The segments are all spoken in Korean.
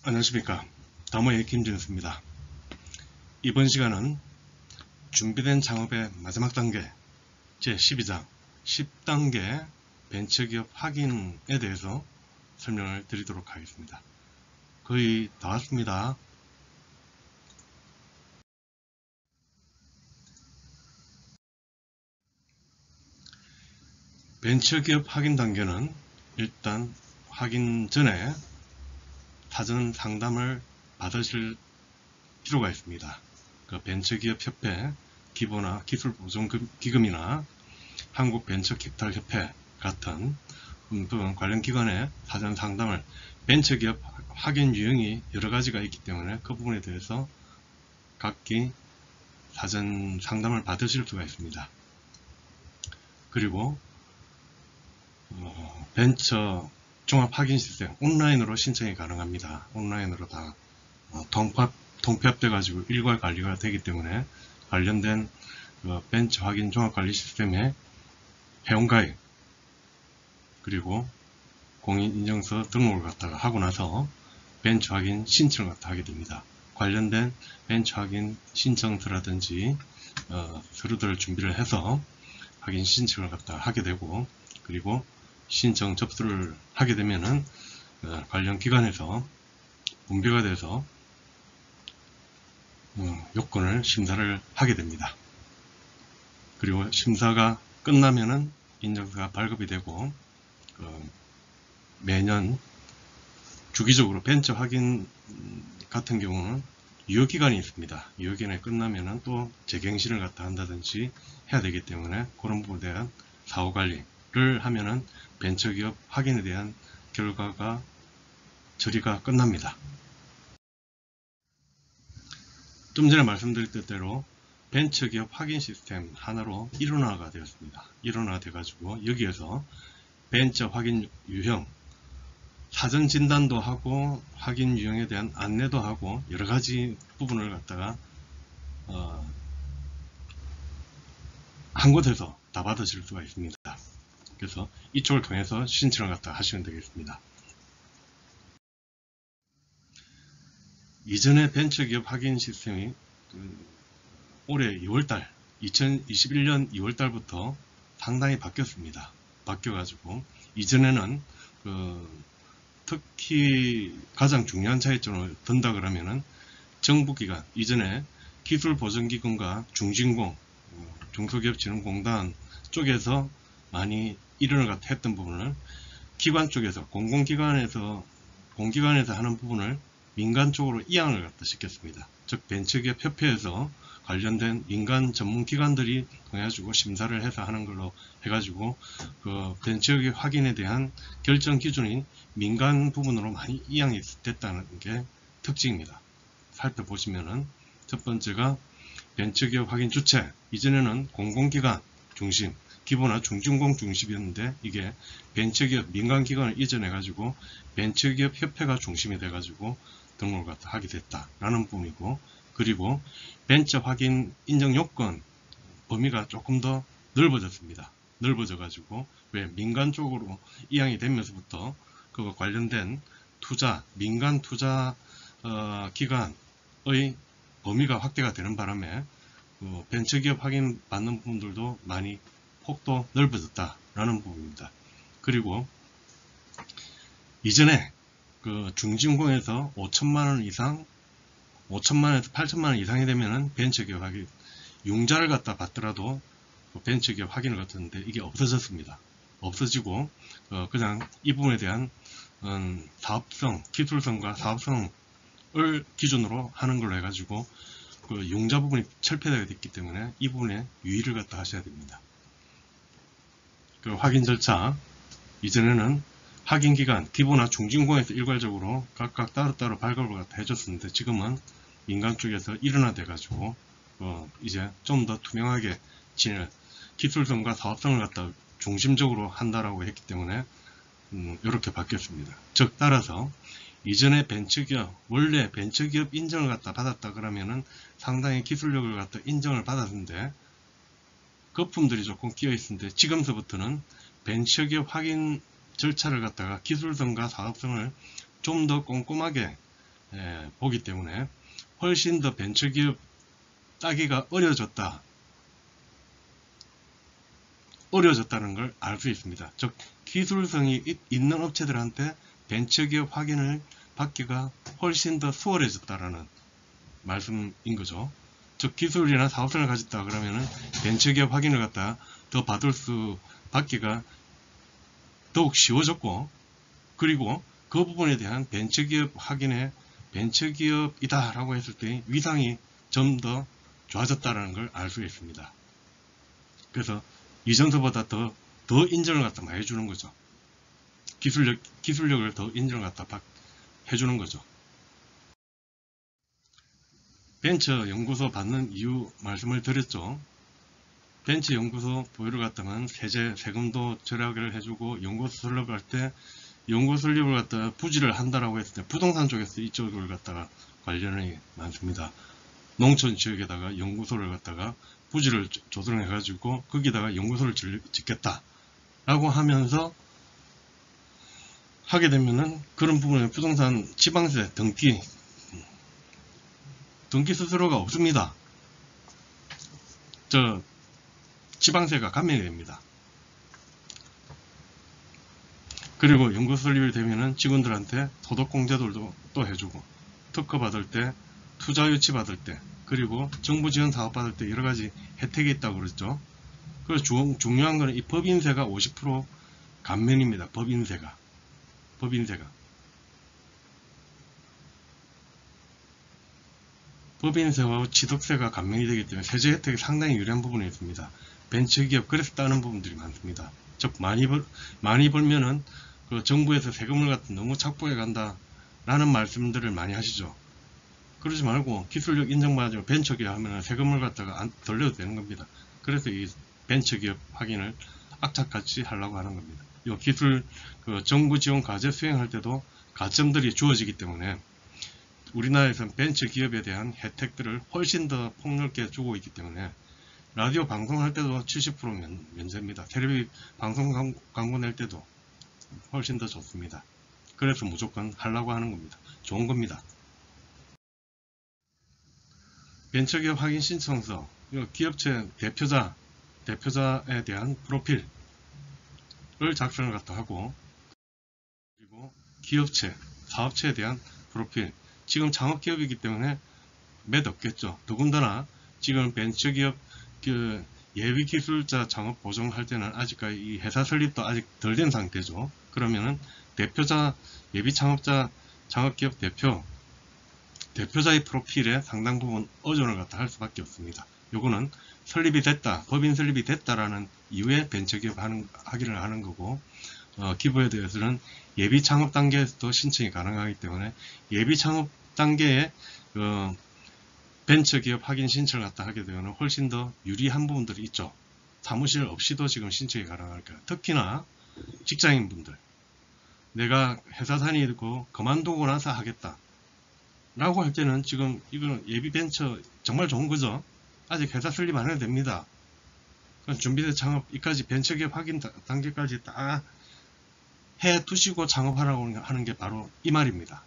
안녕하십니까. 다모의 김진수입니다. 이번 시간은 준비된 창업의 마지막 단계 제12장 10단계 벤처기업 확인에 대해서 설명을 드리도록 하겠습니다. 거의 다 왔습니다. 벤처기업 확인 단계는 일단 확인 전에 사전 상담을 받으실 필요가 있습니다. 그 벤처기업협회, 기보나 기술보존기금이나 한국벤처캐피탈협회 같은 관련 기관의 사전 상담을 벤처기업 확인 유형이 여러 가지가 있기 때문에 그 부분에 대해서 각기 사전 상담을 받으실 수가 있습니다. 그리고 벤처 종합 확인 시스템 온라인으로 신청이 가능합니다. 온라인으로 다 통폐합돼 가지고 일괄 관리가 되기 때문에 관련된 벤처 확인 종합 관리 시스템에 회원가입 그리고 공인인증서 등록을 갖다가 하고 나서 벤처 확인 신청을 갖다 하게 됩니다. 관련된 벤처 확인 신청서라든지 서류들을 준비를 해서 확인 신청을 갖다 하게 되고, 그리고 신청 접수를 하게 되면은 관련 기관에서 분배가 돼서 요건을 심사를 하게 됩니다. 그리고 심사가 끝나면은 인증서가 발급이 되고, 매년 주기적으로 벤처 확인 같은 경우는 유효기간이 있습니다. 유효기간이 끝나면은 또 재갱신을 갖다 한다든지 해야 되기 때문에 그런 부분에 대한 사후관리를 하면은 벤처기업 확인에 대한 결과가 처리가 끝납니다. 좀 전에 말씀드렸던 대로 벤처기업 확인 시스템 하나로 일원화가 되었습니다. 일원화 돼가지고 여기에서 벤처 확인 유형, 사전 진단도 하고 확인 유형에 대한 안내도 하고 여러 가지 부분을 갖다가 한 곳에서 다 받으실 수가 있습니다. 그래서 이쪽을 통해서 신청을 갖다 하시면 되겠습니다. 이전에 벤처기업 확인 시스템이 올해 2월달 2021년 2월달부터 상당히 바뀌었습니다. 바뀌어가지고 이전에는 특히 가장 중요한 차이점을 든다 그러면은 정부기관, 이전에 기술보전기금과 중진공, 중소기업진흥공단 쪽에서 많이 일원을 갖다 했던 부분을 기관 쪽에서 공기관에서 하는 부분을 민간 쪽으로 이양을 갖다 시켰습니다. 즉 벤처기업 협회에서 관련된 민간 전문기관들이 통해가지고 심사를 해서 하는 걸로 해가지고 그 벤처기업 확인에 대한 결정 기준이 민간 부분으로 많이 이양이 됐다는 게 특징입니다. 살펴보시면은 첫 번째가 벤처기업 확인 주체, 이전에는 공공기관 중심, 기본화 중진공 중심이었는데 이게 벤처기업 민간기관을 이전해가지고 벤처기업 협회가 중심이 돼가지고 등록을 갖다 하게 됐다라는 부분이고, 그리고 벤처 확인 인정 요건 범위가 조금 더 넓어졌습니다. 넓어져가지고 왜 민간 쪽으로 이양이 되면서부터 그 관련된 투자, 민간 투자 기관의 범위가 확대가 되는 바람에 벤처기업 확인 받는 부분들도 많이 폭도 넓어졌다라는 부분입니다. 그리고 이전에 그 중진공에서 5천만원 이상, 5천만원에서 8천만원 이상이 되면은 벤처기업 확인 융자를 갖다 받더라도 벤처기업 확인을 갖았는데 이게 없어졌습니다. 없어지고 그냥 이 부분에 대한 사업성, 기술성과 사업성을 기준으로 하는 걸로 해가지고 그 융자 부분이 철폐되게 됐기 때문에 이 부분에 유의를 갖다 하셔야 됩니다. 그 확인 절차, 이전에는 확인기관, 기본화 중진공에서 일괄적으로 각각 따로따로 발급을 갖다 해줬었는데 지금은 민간 쪽에서 일원화돼 가지고 이제 좀 더 투명하게 기술성과 사업성을 갖다 중심적으로 한다라고 했기 때문에 이렇게 바뀌었습니다. 즉 따라서 이전에 벤처기업, 원래 벤처기업 인정을 갖다 받았다 그러면은 상당히 기술력을 갖다 인정을 받았는데 거품들이 조금 끼어 있는데 지금서부터는 벤처기업 확인 절차를 갖다가 기술성과 사업성을 좀 더 꼼꼼하게 보기 때문에 훨씬 더 벤처기업 따기가 어려졌다는 걸 알 수 있습니다. 즉 기술성이 있는 업체들한테 벤처기업 확인을 받기가 훨씬 더 수월해졌다라는 말씀인 거죠. 즉 기술이나 사업성을 가졌다 그러면은 벤처기업 확인을 갖다 더 받기가 더욱 쉬워졌고, 그리고 그 부분에 대한 벤처기업 확인에 벤처기업이다 라고 했을 때 위상이 좀 더 좋아졌다는 걸 알 수 있습니다. 그래서 이전서보다 더 인정을 갖다 많이 해주는 거죠. 기술력을 더 인정을 갖다 해주는 거죠. 벤처 연구소 받는 이유 말씀을 드렸죠. 벤처 연구소 보유를 갖다만 세금도 절약을 해주고, 연구소 설립할 때 연구 설립을 갖다가 부지를 한다라고 했을 때 부동산 쪽에서 이쪽을 갖다가 관련이 많습니다. 농촌 지역에다가 연구소를 갖다가 부지를 조성해 가지고 거기다가 연구소를 짓겠다 라고 하면서 하게 되면은 그런 부분에 부동산 지방세 등기 수수료가 없습니다. 지방세가 감면이 됩니다. 그리고 연구소 설립이 되면은 직원들한테 소득공제도 또 해주고, 특허 받을 때, 투자 유치 받을 때, 그리고 정부 지원 사업 받을 때 여러가지 혜택이 있다고 그랬죠. 그래서 중요한 거는 이 법인세가 50% 감면입니다. 법인세가. 법인세와 취득세가 감면이 되기 때문에 세제 혜택이 상당히 유리한 부분이 있습니다. 벤처기업 그래서 따는 부분들이 많습니다. 즉 많이 벌면은 그 정부에서 세금을 갖다 너무 착보해 간다 라는 말씀들을 많이 하시죠. 그러지 말고 기술력 인정받아서 벤처기업 하면 세금을 갖다가 덜 내도 되는 겁니다. 그래서 이 벤처기업 확인을 악착같이 하려고 하는 겁니다. 이 기술 정부 지원 과제 수행할 때도 가점들이 주어지기 때문에 우리나라에서는 벤처기업에 대한 혜택들을 훨씬 더 폭넓게 주고 있기 때문에 라디오 방송할 때도 70% 면제입니다. 텔레비 방송 광고 낼 때도 훨씬 더 좋습니다. 그래서 무조건 하려고 하는 겁니다. 좋은 겁니다. 벤처기업 확인 신청서, 기업체 대표자에 대한 프로필을 작성을 갖다 하고, 그리고 기업체, 사업체에 대한 프로필. 지금 창업기업이기 때문에 몇 없겠죠. 더군다나 지금 벤처기업 예비기술자 창업 보증할 때는 아직까지 이 회사 설립도 아직 덜 된 상태죠. 그러면은 대표자, 예비창업자, 창업기업 대표자의 프로필에 상당 부분 의존을 갖다 할 수밖에 없습니다. 요거는 설립이 됐다, 법인 설립이 됐다라는 이후에 벤처기업 확인을 하는 거고, 기부에 대해서는 예비창업 단계에서도 신청이 가능하기 때문에 예비창업 단계에 벤처기업 확인 신청을 갖다 하게 되면 훨씬 더 유리한 부분들이 있죠. 사무실 없이도 지금 신청이 가능할 거예요. 특히나 직장인분들, 내가 회사 다니고 그만두고 나서 하겠다 라고 할 때는 지금 이거는 예비 벤처 정말 좋은 거죠. 아직 회사 설립 안 해도 됩니다. 준비된 창업, 이까지 벤처기업 확인 단계까지 다 해 두시고 창업하라고 하는 게 바로 이 말입니다.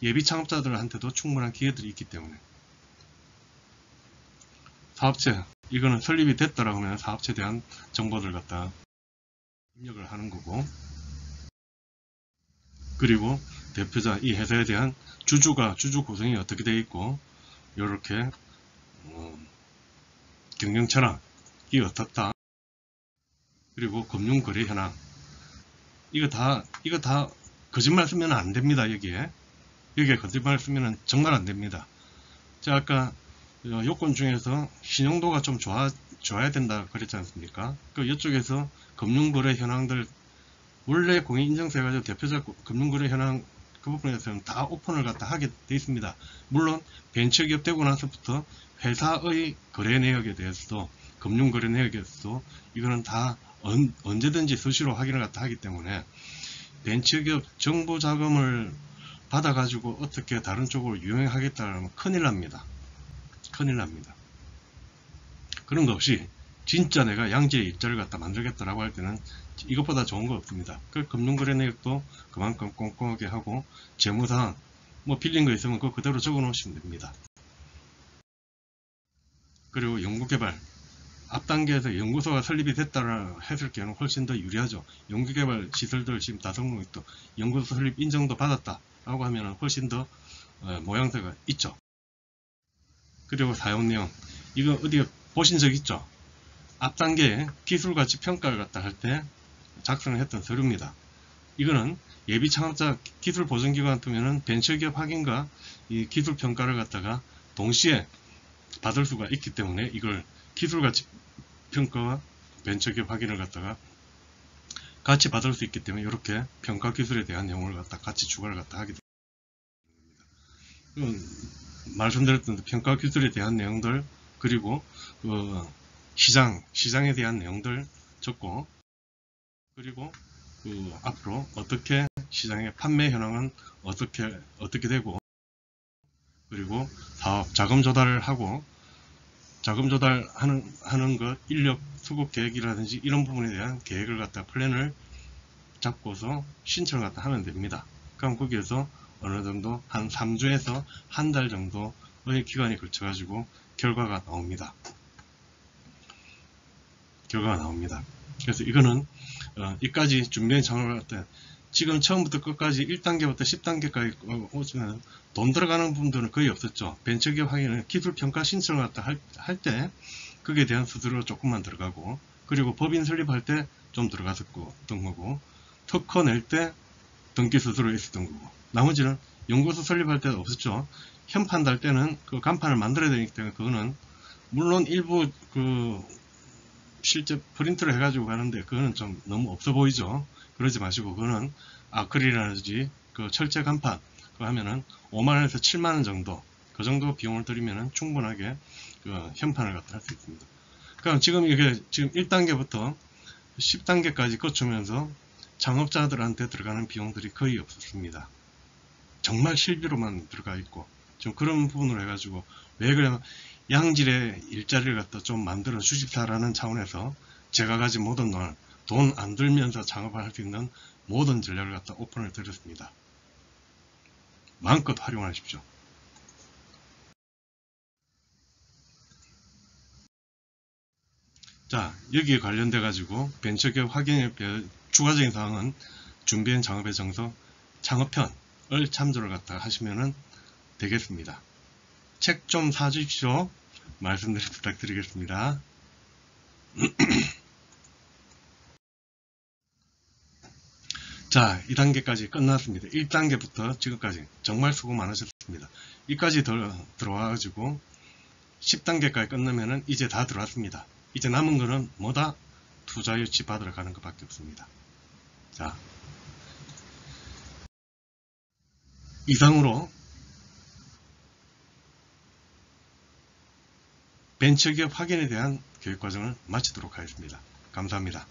예비 창업자들한테도 충분한 기회들이 있기 때문에. 사업체, 이거는 설립이 됐다라고 하면 사업체에 대한 정보들 갖다 입력을 하는 거고, 그리고 대표자, 이 회사에 대한 주주 구성이 어떻게 되어 있고, 요렇게 경영 철학이 어떻다, 그리고 금융 거래 현황, 이거 다 거짓말 쓰면 안 됩니다. 여기에 거짓말 쓰면 정말 안 됩니다. 제가 아까 요건 중에서 신용도가 좀 좋아야 된다 그랬지 않습니까? 이쪽에서 금융거래 현황들, 원래 공인인증서 해가지고 대표자 금융거래 현황 그 부분에서는 다 오픈을 갖다 하게 되어 있습니다. 물론 벤처기업 되고 나서부터 회사의 거래 내역에 대해서도, 금융거래 내역에 대해서도 이거는 다 언제든지 수시로 확인을 갖다 하기 때문에 벤처기업 정부 자금을 받아가지고 어떻게 다른 쪽으로 유용하겠다면 큰일 납니다. 그런 거 없이 진짜 내가 양지의 입자를 갖다 만들겠다라고 할 때는 이것보다 좋은 거 없습니다. 그 금융거래 내역도 그만큼 꼼꼼하게 하고, 재무상 뭐 빌린 거 있으면 그거 그대로 적어 놓으시면 됩니다. 그리고 연구개발 앞 단계에서 연구소가 설립이 됐다라 했을 경우는 훨씬 더 유리하죠. 연구개발 시설들 지금 다성공 있고 연구소 설립 인정도 받았다 라고 하면 훨씬 더 모양새가 있죠. 그리고 사용내용 이거 어디 보신 적 있죠? 앞 단계에 기술가치 평가를 갖다 할 때 작성을 했던 서류입니다. 이거는 예비 창업자 기술 보증기관 같으면은 벤처기업 확인과 이 기술 평가를 갖다가 동시에 받을 수가 있기 때문에 이걸 기술가치 평가와 벤처기업 확인을 갖다가 같이 받을 수 있기 때문에 이렇게 평가 기술에 대한 내용을 갖다 같이 추가를 갖다 하게 됩니다. 말씀드렸던 평가 기술에 대한 내용들 그리고 시장에 대한 내용들 적고 그리고 앞으로 어떻게 시장의 판매 현황은 어떻게 되고 그리고 사업 자금 조달을 하고 자금 조달하는 것 인력 수급 계획이라든지 이런 부분에 대한 계획을 갖다 플랜을 잡고서 신청을 갖다 하면 됩니다. 그럼 거기에서 어느 정도 한 3주에서 한 달 정도의 기간이 걸쳐 가지고 결과가 나옵니다. 그래서 이거는 이까지 준비한 창업을 할 때 지금 처음부터 끝까지 1단계부터 10단계까지 오시면 돈 들어가는 분들은 거의 없었죠. 벤처기업 확인은 기술평가 신청을 갖다 할 때 거기에 대한 수수료 조금만 들어가고 그리고 법인 설립할 때 좀 들어갔었던 거고 특허 낼 때 등기 수수료 있었던 거고 나머지는 연구소 설립할 때도 없었죠. 현판 달 때는 그 간판을 만들어야 되기 때문에 그거는 물론 일부 실제 프린트를 해가지고 가는데 그거는 좀 너무 없어 보이죠. 그러지 마시고 그거는 아크릴이라든지 그 철제 간판 그거 하면은 5만원에서 7만원 정도 그 정도 비용을 들이면은 충분하게 그 현판을 갖다 할 수 있습니다. 그럼 지금 이게 지금 1단계부터 10단계까지 거치면서 창업자들한테 들어가는 비용들이 거의 없었습니다. 정말 실비로만 들어가 있고 좀 그런 부분으로 해가지고 왜 그러냐면 양질의 일자리를 갖다 좀 만들어 주십사라는 차원에서 제가 가진 모든 돈 안 들면서 창업을 할 수 있는 모든 전략을 갖다 오픈을 드렸습니다. 마음껏 활용하십시오. 자, 여기에 관련돼 가지고 벤처기업 확인에 추가적인 사항은 준비한 창업의 정석 창업편을 참조를 갖다 하시면 되겠습니다. 책 좀 사주십시오. 말씀드리 부탁드리겠습니다. 자, 2단계까지 끝났습니다. 1단계부터 지금까지 정말 수고 많으셨습니다. 여기까지 들어와가지고 10단계까지 끝나면은 이제 다 들어왔습니다. 이제 남은 거는 뭐다? 투자 유치 받으러 가는 것밖에 없습니다. 자, 이상으로 벤처기업 확인에 대한 교육과정을 마치도록 하겠습니다. 감사합니다.